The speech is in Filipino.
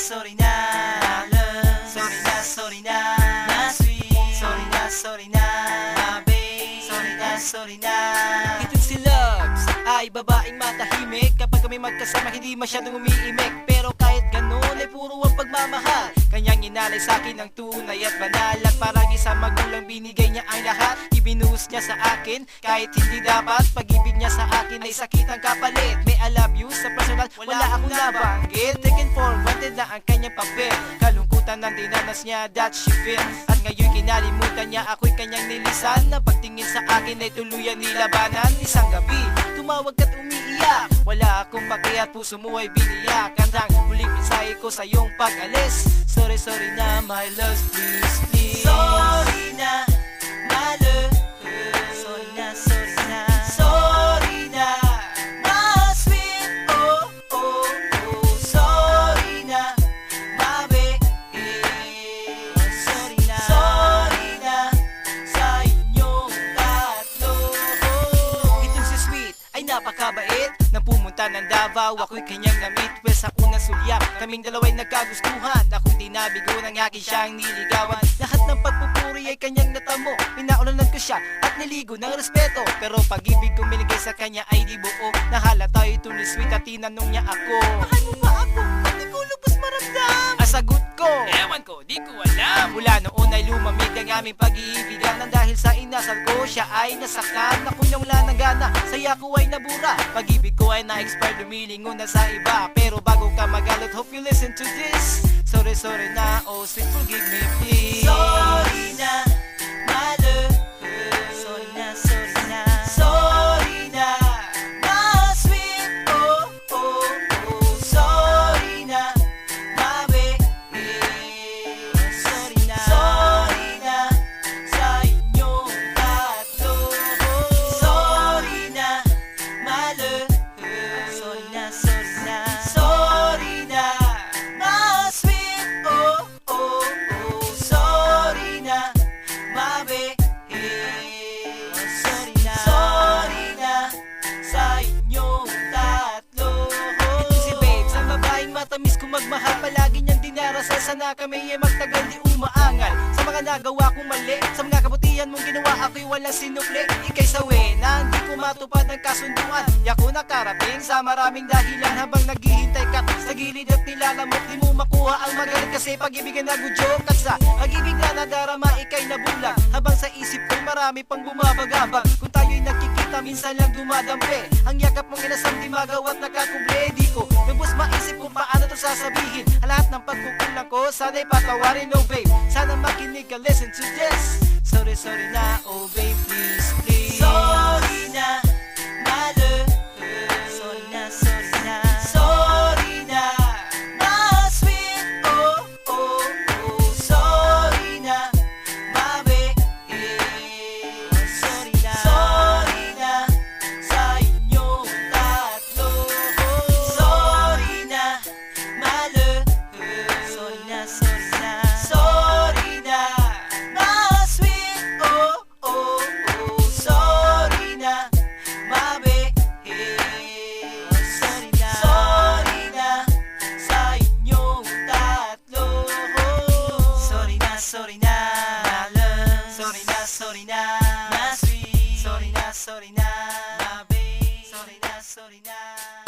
sorry na, sorry na, sorry na, my sweet. Sorry na, my babe. Sorry na. Itong si Loves ay babaeng matahimik. Kapag kami magkasama hindi masyadong umiimik. Pero kahit ganun ay puro ang pagmamahal. Kanyang inalay sa'kin ng tunay at banal. At parang isang magulang binigay niya ang lahat. Ibinuhos niya sa akin kahit hindi dapat. Pag-ibig niya sa akin ay sakit ang kapalit. May I love you sa personal, wala akong nabanggit. Taken for granted na ang kanyang papel. Kalungkutan ng dinanas niya that she feels. At ngayon kinalimutan niya ako'y kanyang nilisan. Na pagtingin sa akin ay tuluyan nilabanan. Isang gabi, tumawag at umiiyak. Wala akong pakiat, puso mo ay biniyak. Kantang huling mensahe ko sa iyong pag-alis. Sorry na my love, please. Sorry na my love. Sorry na my sweet. Sorry na my babe. Sorry na sa inyong tatlo. Itong si Sweet ay napakabait. Nang pumunta ng Davao, ako'y kanyang namit. Well, sa unang sulyap, kaming dalawa'y nagkagustuhan. Ako'y dinabigo ng akin siyang niligawan. Lahat ng pagpupuri ay kanyang natamo. Pinaulanan ko siya at niligo ng respeto. Pero pag-ibig kong binigay sa kanya ay di buo. Nahalata ito ni Sweet at tinanong niya ako, mahal mo ba ako? Hindi ko lubos maramdam. Ang sagot ko, ewan ko, di ko alam. Mula noon ay lumamig ang aming pag-iibigan. Nang dahil sa inasal ko, siya ay nasakan. Nakunyong lanagana, saya ko ay nabura. Pag-ibig ko ay na-expire, lumilingon na sa iba. Pero bago ka magalit, hope you listen to this. Sorry na, oh sweet, forgive me please. Sorry na, my love. Sorry na, my sweet. Sorry na, my babe. Sorry na sa inyong tatlo. Sorry na, my love. Sorry na, my sweet. Sorry na, my babe. Sorry na sa inyong tatlo. Ito si Babe, sa babaeng matamis kong magmahal. Palagi niyang dinarasal, sana kami ay magtagal di umaangal. Sa mga nagawa kong mali, sa mga kabutihan mong ginawa, ako'y walang sinukli. Ika'y sawi na hindi ko matupad ang kasunduan. Di ako nakarating sa maraming dahilan. Habang naghihintay ka sa gilid at nilalamok, di mo makuha ang magalit. Kasi pag-ibig ang nagudyo. At sa pag-ibig na nadarama, ika'y nabulag. Habang sa isip ko marami pang bumabagabag. Kung tayo'y nagkikita, minsan lang dumadampi. Ang yakap mong inasam di magawa at nakakuble. Di ko lubos maisip kung paano to sasabihin. Ang lahat ng pagkukulang ko, sana'y patawarin, oh babe. Sana makinig ka, listen to this. Sorry na, oh babe, please. Sorry na, my love. Sorry na, my sweet. Sorry na, my babe. Sorry na sa inyong tatlo. Sorry na, my love. Sorry na, my sweet. Sorry na, my babe. Sorry na sa inyong tatlo. Sorry na, my love. Sorry na, my sweet. Sorry na, my babe. Sorry na.